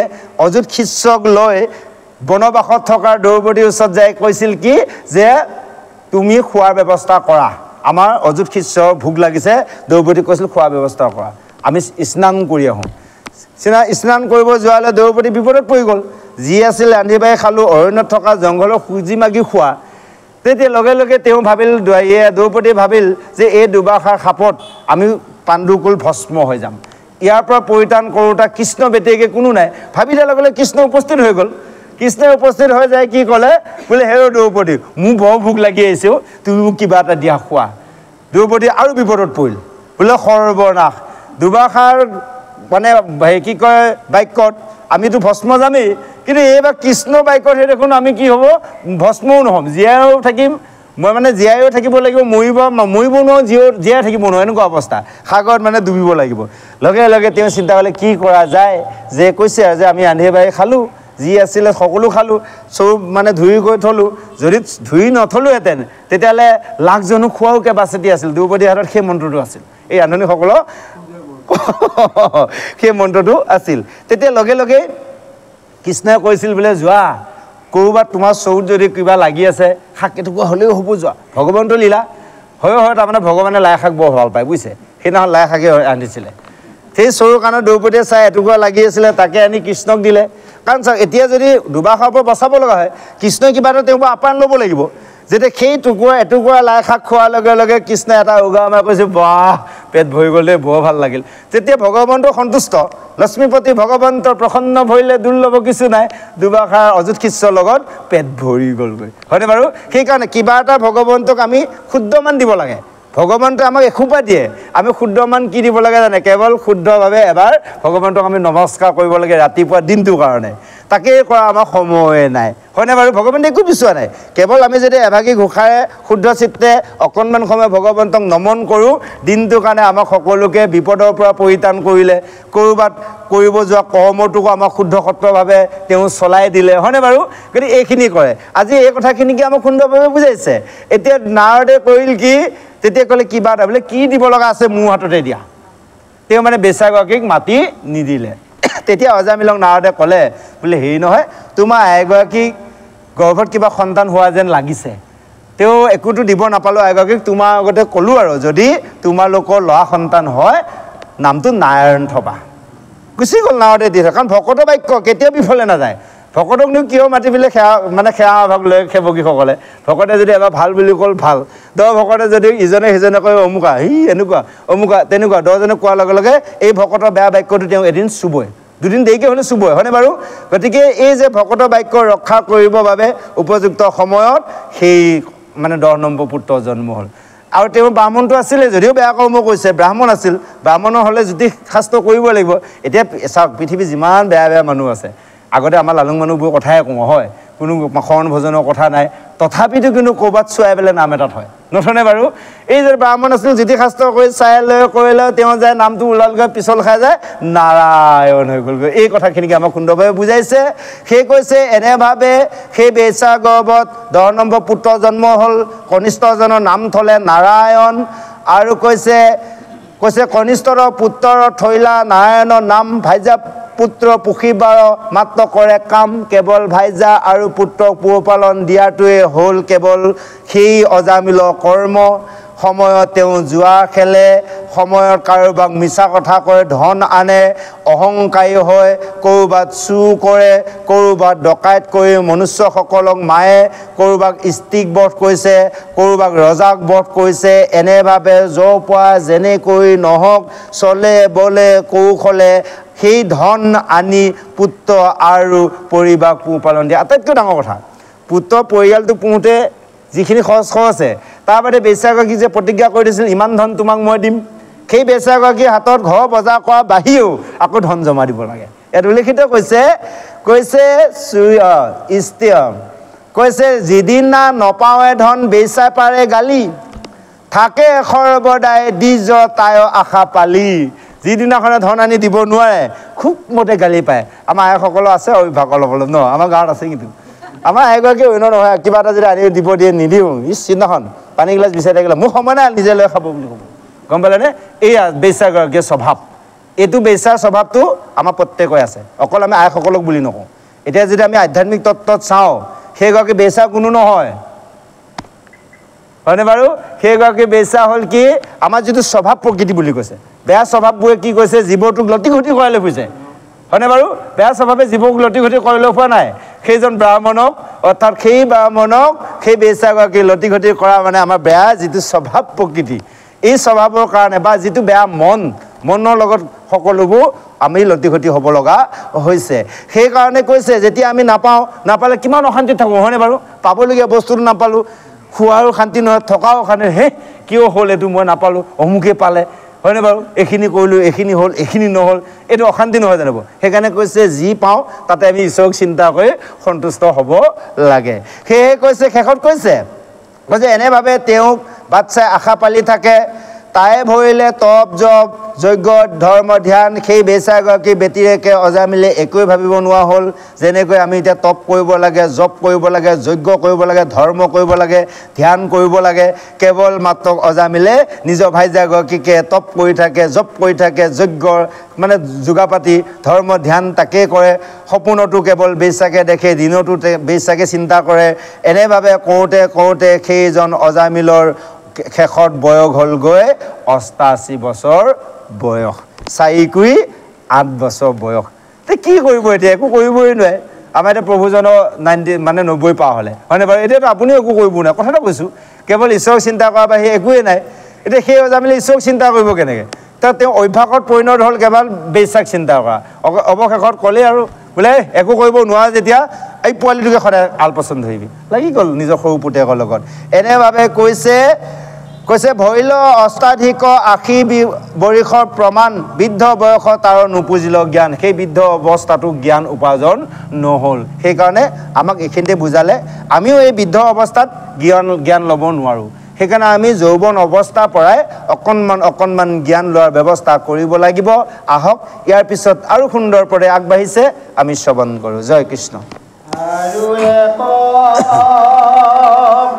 অযুত শিষ্যক লৈ বনবাসত থকা দ্ৰৌপদীৰ ওচৰত যাই কৈছিল কি যে তুমি খোৱাৰ ব্যৱস্থা কৰা, আমাৰ অযুত শিষ্য ভোক লাগিছে। দ্ৰৌপদীক কৈছিল খোৱাৰ ব্যৱস্থা কৰা, আমি স্নান কৰি আহোঁ। স্নান কৰিব যোৱালৈ দ্ৰৌপদী বিপদত পৰি গ'ল। যি আছিল ৰান্ধি বাঢ়ি খালোঁ, অৰণ্যত থকা জংঘলৰ খুজি মাগি খোৱা। তেতিয়া লগে লগে তেওঁ ভাবিল, দ্ৰৌপদীয়ে ভাবিল যে এই দুৰ্বাসাৰ সাপত আমি পাণ্ডুকুল ভস্ম হৈ যাম, ইয়াৰ পৰা পৰিত্ৰাণ কৰোঁতা কৃষ্ণ ব্যতিৰেকে কোনো নাই। ভাবি দিয়াৰ লগে লগে কৃষ্ণ উপস্থিত হৈ গ'ল। কৃষ্ণই উপস্থিত হৈ যায় কি ক'লে, বোলে হে দ্ৰৌপদী, মোৰ বৰ ভোক লাগি আহিছেও, তুমি মোক কিবা এটা দিয়া খোৱা। দ্ৰৌপদী আৰু বিপদত পৰিল। বোলে সৰ্বনাশ, দুৰ্বাসাৰ মানে কি কয় বাক্যত আমিতো ভস্ম যামেই, কিন্তু এইবাৰ কৃষ্ণ বাক্যত সেই দেখোন আমি কি হ'ব ভস্মও নহ'ম, জীয়াইও থাকিম। মই মানে জীয়াইও থাকিব লাগিব, মৰিব নোৱাৰোঁ, জীয়াই থাকিব নোৱাৰোঁ, এনেকুৱা অৱস্থা। সাগৰত মানে ডুবিব লাগিব। লগে লগে তেওঁ চিন্তা কৰিলে কি কৰা যায়, যে কৈছে আৰু যে আমি ৰান্ধি বাঢ়ি খালোঁ, যি আছিলে সকলো খালোঁ, চব মানে ধুই গৈ থলোঁ। যদি ধুই নথলোহেঁতেন তেতিয়াহ'লে লাখজনো খোৱাও কেপাচিটি আছিল। দ্ৰৌপদীৰ হাতত সেই মন্ত্ৰটো আছিল, এই ৰান্ধনীসকলৰ সেই মন্ত্ৰটো আছিল। তেতিয়া লগে লগে কৃষ্ণই কৈছিল বোলে যোৱা, ক'ৰবাত তোমাৰ চৰুত যদি কিবা লাগি আছে শাক এটুকুৰা হ'লেও হ'ব, যোৱা। ভগৱন্তৰ লীলা হয় তাৰমানে ভগৱানে লাই শাক বৰ ভাল পায় বুজিছে। সেইদিনাখন লাই শাকে ৰান্ধিছিলে। সেই চৰুৰ কাৰণে দ্ৰৌপদীয়ে চাই এটুকুৰা লাগি আছিলে, তাকে আনি কৃষ্ণক দিলে। কাৰণ চাওক এতিয়া যদি দুবাষাৰ পৰা বচাব লগা হয়, কৃষ্ণই কিবা এটা তেওঁৰ পৰা আপ্যায়ন ল'ব লাগিব। যেতিয়া সেই এটুকুৰা লাই শাক খোৱাৰ লগে লগে কৃষ্ণই এটা উগা মাৰি কৈছে, বাহ পেট ভৰি গ'ল দেই, বৰ ভাল লাগিল। তেতিয়া ভগৱন্ত সন্তুষ্ট, লক্ষ্মীপতি ভগৱন্তৰ প্ৰসন্ন ভৰিলে দুৰ্লভ কিছু নাই, দুবাষাৰ অযুত শিষ্যৰ লগত পেট ভৰি গ'লগৈ, হয়নে বাৰু? সেইকাৰণে কিবা এটা ভগৱন্তক আমি শুদ্ধমান দিব লাগে। ভগৱন্তই আমাক এসোপা দিয়ে, আমি শুদ্ধমান কি দিব লাগে জানে? কেৱল শুদ্ধভাৱে এবাৰ ভগৱন্তক আমি নমস্কাৰ কৰিব লাগে ৰাতিপুৱা দিনটোৰ কাৰণে। তাকেই কৰা আমাৰ সময়ে নাই, হয়নে বাৰু? ভগৱন্তে একো বিচৰা নাই, কেৱল আমি যদি এভাগী ঘোষাৰে শুদ্ধ চিত্তে অকণমান সময় ভগৱন্তক নমন কৰোঁ, দিনটোৰ কাৰণে আমাক সকলোকে বিপদৰ পৰা পৰিত্ৰাণ কৰিলে, ক'ৰবাত কৰিব যোৱা কৰ্মটোকো আমাক শুদ্ধ সত্ৰভাৱে তেওঁ চলাই দিলে, হয়নে বাৰু? গতিকে এইখিনি কৰে। আজি এই কথাখিনিকে আমাক সুন্দৰভাৱে বুজাইছে। এতিয়া নাৰদে কৰিল কি, তেতিয়া ক'লে কিবা এটা বোলে কি দিব লগা আছে মোৰ হাততে দিয়া। তেওঁ মানে বেচাগৰাকীক মাতি নিদিলে। তেতিয়া অজামিলক নাৰদে ক'লে বোলে হেৰি নহয়, তোমাৰ আইগৰাকীক গৰ্ভত কিবা সন্তান হোৱা যেন লাগিছে। তেওঁ একোতো দিব নাপালোঁ আইগৰাকীক, তোমাৰ আগতে ক'লোঁ আৰু যদি তোমালোকৰ ল'ৰা সন্তান হয় নামটো নাৰায়ণ থবা। গুচি গ'ল নাৰদে দি থয়, কাৰণ ভকতৰ বাক্য কেতিয়াও বিফলে নাযায়। ভকতকনো কিয় মাতি পেলাই সেৱা ভাগ লৈ সেৱকীসকলে, ভকতে যদি এবাৰ ভাল বুলি ক'ল ভাল, 10 ভকতে যদি ইজনে সিজনে কয় অমুকা এনেকুৱা অমুকা তেনেকুৱা, 10জনে কোৱাৰ লগে লগে এই ভকতৰ বেয়া বাক্যটো তেওঁ এদিন চুবই, দুদিন দেৰিকৈ হ'লে চুবই, হয়নে বাৰু? গতিকে এই যে ভকতৰ বাক্য ৰক্ষা কৰিবৰ বাবে উপযুক্ত সময়ত সেই মানে 10 নম্বৰ পুত্ৰ জন্ম হ'ল। আৰু তেওঁ ব্ৰাহ্মণটো আছিলে, যদিও বেয়া কৰ্ম কৰিছে, ব্ৰাহ্মণ আছিল। ব্ৰাহ্মণৰ হ'লে জ্যোতিষ শাস্ত্ৰ কৰিব লাগিব। এতিয়া চাওক পৃথিৱীত যিমান বেয়া বেয়া মানুহ আছে, আগতে আমাৰ লালুং মানুহবোৰৰ কথাই কওঁ, হয় কোনো শৰণ ভোজনৰ কথা নাই, তথাপিতো কিন্তু ক'ৰবাত চুৱাই পেলাই নাম এটাত হয়, নথনে বাৰু? এই যে ব্ৰাহ্মণ আছিল, জ্যোতিষাস্ত্ৰ কৰি চাই লৈ কৰিলে তেওঁ যায় নামটো ওলালগৈ, পিছল খাই যায় নাৰায়ণ হৈ গ'লগৈ। এই কথাখিনিকে আমাক সুন্দৰভাৱে বুজাইছে। সেই কৈছে এনেভাৱে সেই বেচা গৰ্ভত 10 নম্বৰ পুত্ৰ জন্ম হ'ল, কনিষ্ঠজনৰ নাম থলে নাৰায়ণ। আৰু কৈছে কনিষ্ঠৰ পুত্ৰৰ থৈলা নাৰায়ণৰ নাম, ভাইজা পুত্ৰ পুষিবাৰ মাত্ৰ কৰে কাম, কেৱল ভাইজা আৰু পুত্ৰক পোহপালন দিয়াটোৱে হ'ল কেৱল সেই অজামিলৰ কৰ্ম। সময়ত তেওঁ জুৱা খেলে, সময়ত কাৰোবাক মিছা কথা কয়, ধন আনে, অহংকাৰী হয়, ক'ৰবাত চুৰ কৰে, ক'ৰবাত ডকাইত কৰি মনুষ্যসকলক মাৰে, ক'ৰবাক স্ত্ৰীক বধ কৰিছে, ক'ৰবাক ৰজাক বধ কৰিছে। এনেভাৱে য'ৰ পৰা যেনেকৈ নহওক চলে বলে কৌশলে সেই ধন আনি পুত্ৰ আৰু পৰিবাৰক পোহপালন দিয়ে। আটাইতকৈ ডাঙৰ কথা, পুত্ৰ পৰিয়ালটো পোহোঁতে যিখিনি খৰচ আছে, তাৰ বাদে বেচাগৰাকী যে প্ৰতিজ্ঞা কৰি দিছিল ইমান ধন তোমাক মই দিম, সেই বেচাগৰাকীৰ হাতত ঘৰ বজাৰ কৰা বাহিৰেও আকৌ ধন জমা দিব লাগে। ইয়াত উল্লেখিত কৈছে যিদিনা নপাৱে ধন বেচাই পাৰে গালি, থাকে সৰ্বদাই দিজ তায় আশা পালি। যিদিনাখনে ধন আনি দিব নোৱাৰে খুব মতে গালি পায়। আমাৰ আইসকলৰ আছে অভ্যাস অলপ অলপ ন, আমাৰ গাঁৱত আছে। কিন্তু আমাৰ আইগৰাকী অন্য নহয়, কিবা এটা যদি আনি দিব দিয়ে নিদিওঁ, সিদিনাখন পানী গিলাচ বিচাৰি থাকিলে মোৰ সময় নাই নিজে লৈ খাব বুলি ক'ব, গম পালেনে? এয়া বেচাগৰাকীৰ স্বভাৱ। এইটো বেচাৰ স্বভাৱটো আমাৰ প্ৰত্যেকৰে আছে, অকল আমি আইসকলক বুলি নকওঁ। এতিয়া যদি আমি আধ্যাত্মিক তত্ত্বত চাওঁ, সেইগৰাকী বেচা কোনো নহয়, হয়নে বাৰু? সেইগৰাকী বেচা হ'ল কি আমাৰ যিটো স্বভাৱ প্ৰকৃতি বুলি কৈছে। বেয়া স্বভাৱবোৰে কি কৈছে, জীৱটোক লতি ঘটি কৰাই লৈ ফুৰিছে, হয়নে বাৰু? বেয়া স্বভাৱে জীৱক লতি ঘটি কৰি লৈ ফুৰা নাই। সেইজন ব্ৰাহ্মণক, অৰ্থাৎ সেই ব্ৰাহ্মণক সেই বেচাগৰাকী লতি ঘটি কৰা মানে আমাৰ বেয়া যিটো স্বভাৱ প্ৰকৃতি, এই স্বভাৱৰ কাৰণে বা যিটো বেয়া মনৰ লগত সকলোবোৰ আমি লতি ঘটি হ'ব লগা হৈছে। সেইকাৰণে কৈছে যেতিয়া আমি নাপালে কিমান অশান্তিত থাকোঁ, হয়নে বাৰু? পাবলগীয়া বস্তুটো নাপালোঁ, খোৱাৰো শান্তি নহয়, থকাও শান্তি, কিয় হ'ল এইটো মই নাপালোঁ, অমুকে পালে, হয়নে বাৰু এইখিনি কৰিলোঁ এইখিনি হ'ল এইখিনি নহ'ল এইটো অশান্তি নহয় জানিব সেইকাৰণে কৈছে যি পাওঁ তাতে আমি ঈশ্বৰক চিন্তা কৰি সন্তুষ্ট হ'ব লাগে সেয়ে কৈছে শেষত কৈছে এনেভাৱে তেওঁক বাট চাই আশা পালি থাকে তাই ভৰিলে তপ জপ যজ্ঞ ধৰ্ম ধ্যান সেই বেচাগৰাকী বেটিৰেকে অজামিলে একোৱে ভাবিব নোৱাৰা হ'ল যেনেকৈ আমি এতিয়া তপ কৰিব লাগে জপ কৰিব লাগে যজ্ঞ কৰিব লাগে ধৰ্ম কৰিব লাগে ধ্যান কৰিব লাগে কেৱল মাত্ৰ অজামিলে নিজৰ ভাইজাগৰাকীকে তপ কৰি থাকে জপ কৰি থাকে যজ্ঞৰ মানে যোগাপাতি ধৰ্ম ধ্যান তাকেই কৰে সপোনতো কেৱল বেচাকে দেখে দিনতো বেচাকে চিন্তা কৰে এনেভাৱে কৰোঁতে কৰোঁতে সেইজন অজামিলৰ শেষত বয়স হ'লগৈ ৮৮ বছৰ বয়স ৪x8 বছৰ বয়স তে কি কৰিব এতিয়া একো কৰিবই নোৱাৰে আমাৰ এতিয়া প্ৰভুজনৰ 90 মানে 90 পাৰ হ'লে হয়নে বাৰু এতিয়াতো আপুনিও একো কৰিব নোৱাৰে কথাটো কৈছোঁ কেৱল ঈশ্বৰক চিন্তা কৰা বাহিৰে একোৱেই নাই এতিয়া সেই অজামিলে ঈশ্বৰক চিন্তা কৰিব কেনেকৈ তেওঁ অভ্যাসত পৰিণত হ'ল কেৱল বেচাক চিন্তা কৰা অৱশেষত ক'লেই আৰু বোলে একো কৰিব নোৱাৰা যেতিয়া এই পোৱালিটোকে সদায় আলপচন ধৰিবি লাগি গ'ল নিজৰ সৰু পুতেকৰ লগত এনেভাৱে কৈছে ভৰিল অষ্টাধিক ৮০ বৰ্ষৰ প্ৰমাণ বৃদ্ধ বয়সত তাৰ নুপুজিল জ্ঞান সেই বৃদ্ধ অৱস্থাটো জ্ঞান উপাৰ্জন নহ'ল সেইকাৰণে আমাক এইখিনিতে বুজালে আমিও এই বৃদ্ধ অৱস্থাত জ্ঞান ল'ব নোৱাৰোঁ সেইকাৰণে আমি যৌৱন অৱস্থাৰ পৰাই অকণমান জ্ঞান লোৱাৰ ব্যৱস্থা কৰিব লাগিব আহক ইয়াৰ পিছত আৰু সুন্দৰপৰে আগবাঢ়িছে আমি শ্ৰৱণ কৰোঁ জয় কৃষ্ণ আৰু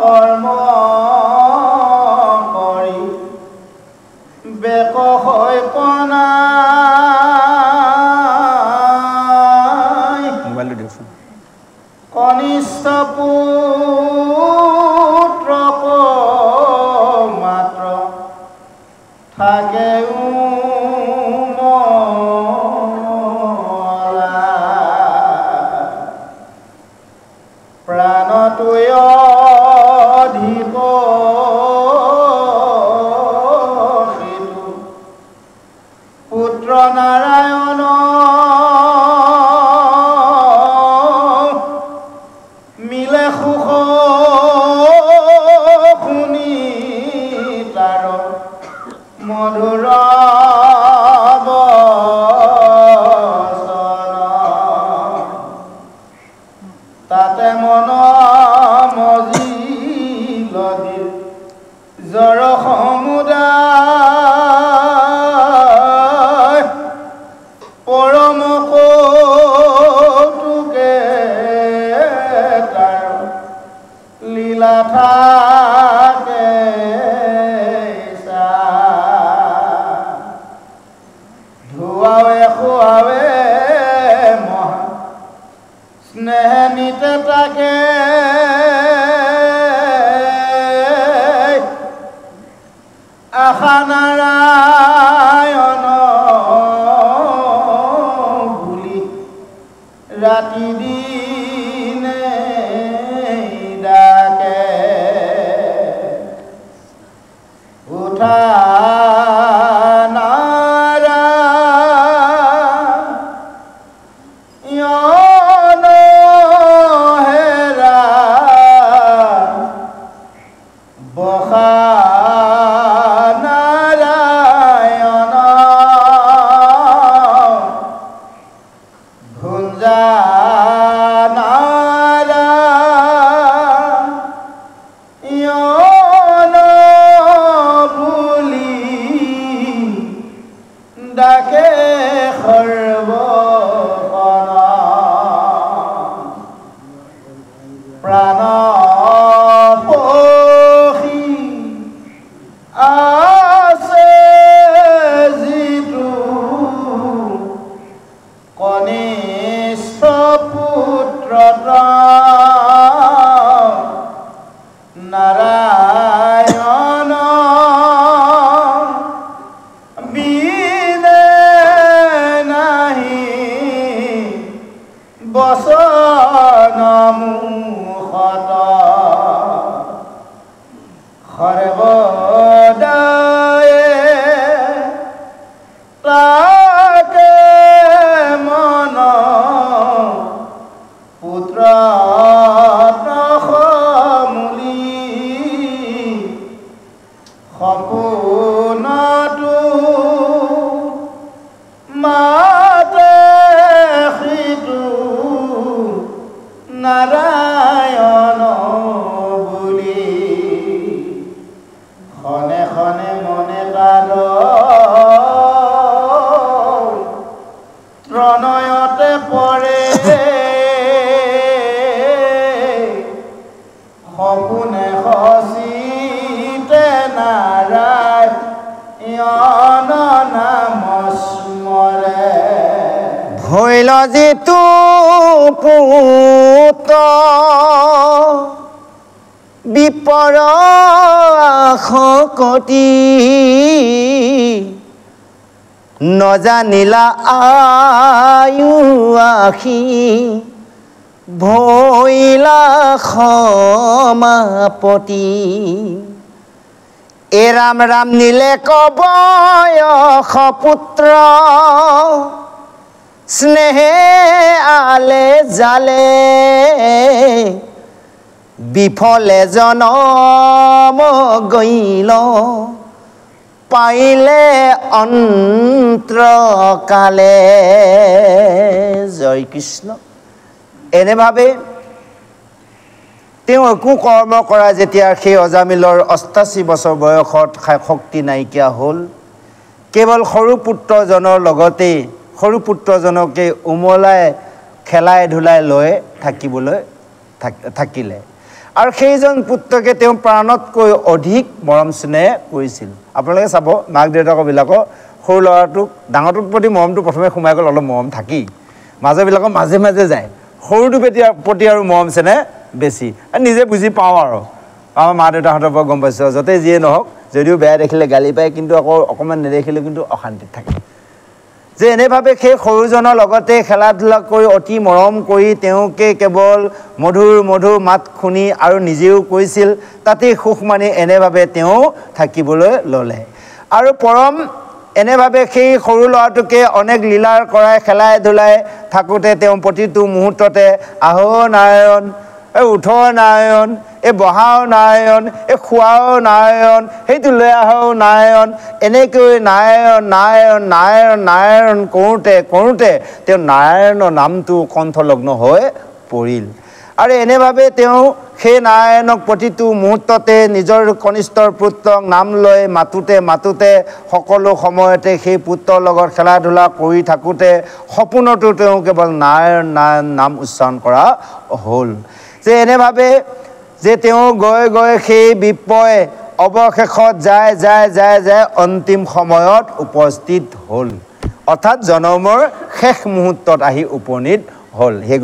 কৰ্ম কৰি বেক হৈ পনাই মোবাইলটো দিয়কচোন কনিষ্ঠ মাত্ৰ থাকে প্ৰাণটোৱে অধিক পুত্ৰ নাৰায়ণ মিলে সুখ শুনি তাৰ মধুৰ তাতে মন মজিল জৰ সমুদায় পৰম কৌতুকে তাৰ লীলা থাকে ধুৱাৱে খুৱাৱে মহা স্নেহ নিতে তাকে আশা নাৰায়ণ বুলি ৰাতি দিনে ডাকে উঠা ডাকে প্ৰাণ পখি আছে যিটো কনিষ্ঠ পুত্ৰ নাৰায়ণ বচন মুখত সৰ্বদায়ে তাকে মন পুত্ৰ মূলি সপোনটো যিটো পুত বিপৰ শকতি নজানিলা আয়ু আখি ভৈলা সমাপতি এ ৰাম ৰাম নীলে কবয়স পুত্ৰ স্নেহে আলে জালে বিফলে জনম গইল পাইলে অন্ত্ৰকালে জয় কৃষ্ণ এনেভাৱে তেওঁ একো কৰ্ম কৰা যেতিয়া সেই অজামিলৰ ৮৮ বছৰ বয়সত শক্তি নাইকিয়া হ'ল কেৱল সৰু পুত্ৰজনৰ লগতে সৰু পুত্ৰজনকে উমলাই খেলাই ধুলাই লৈ থাকিলে আৰু সেইজন পুত্ৰকে তেওঁ প্ৰাণতকৈ অধিক মৰম স্নেহ কৰিছিল আপোনালোকে চাব মাক দেউতাকবিলাকৰ সৰু ল'ৰাটোক ডাঙৰটোৰ প্ৰতি মৰমটো প্ৰথমে সোমাই গ'ল অলপ মৰম থাকি মাজৰবিলাকৰ মাজে মাজে যায় সৰুটো প্ৰতি আৰু মৰম চেনেহ বেছি নিজে বুজি পাওঁ আৰু আমাৰ মা দেউতাহঁতৰ পৰা গম পাইছোঁ য'তে যিয়ে নহওক যদিও বেয়া দেখিলে গালি পায় কিন্তু আকৌ অকণমান নেদেখিলে কিন্তু অশান্তিত থাকে যে এনেভাৱে সেই সৰুজনৰ লগতে খেলা ধূলা কৰি অতি মৰম কৰি তেওঁকে কেৱল মধুৰ মধুৰ মাত শুনি আৰু নিজেও কৈছিল তাতেই সুখ মানি এনেভাৱে তেওঁ থাকিবলৈ ল'লে আৰু পৰম এনেভাৱে সেই সৰু ল'ৰাটোকে অনেক লীলাৰ কৰাই খেলাই ধূলাই থাকোঁতে তেওঁ প্ৰতিটো মুহূৰ্ততে আহো নাৰায়ণ এই উঠৰ নাৰায়ণ এই বহাও নাৰায়ণ এই খোৱাও নাৰায়ণ সেইটো লৈ আহো নাৰায়ণ এনেকৈ নাৰায়ণ নাৰায়ণ নাৰায়ণ নাৰায়ণ কৰোঁতে তেওঁ নাৰায়ণৰ নামটো কণ্ঠলগ্ন হৈ পৰিল আৰু এনেভাৱে তেওঁ সেই নাৰায়ণক প্ৰতিটো মুহূৰ্ততে নিজৰ কনিষ্ঠৰ পুত্ৰক নাম লৈ মাতোতে সকলো সময়তে সেই পুত্ৰৰ লগত খেলা ধূলা কৰি থাকোঁতে সপোনতো তেওঁ কেৱল নাৰায়ণ নাৰায়ণ নাম উচ্চাৰণ কৰা হ'ল যে এনেভাৱে যে তেওঁ গৈ সেই বিপ্ৰই অৱশেষত যায় অন্তিম সময়ত উপস্থিত হ'ল অৰ্থাৎ জনমৰ শেষ মুহূৰ্তত আহি উপনীত হ'ল সেই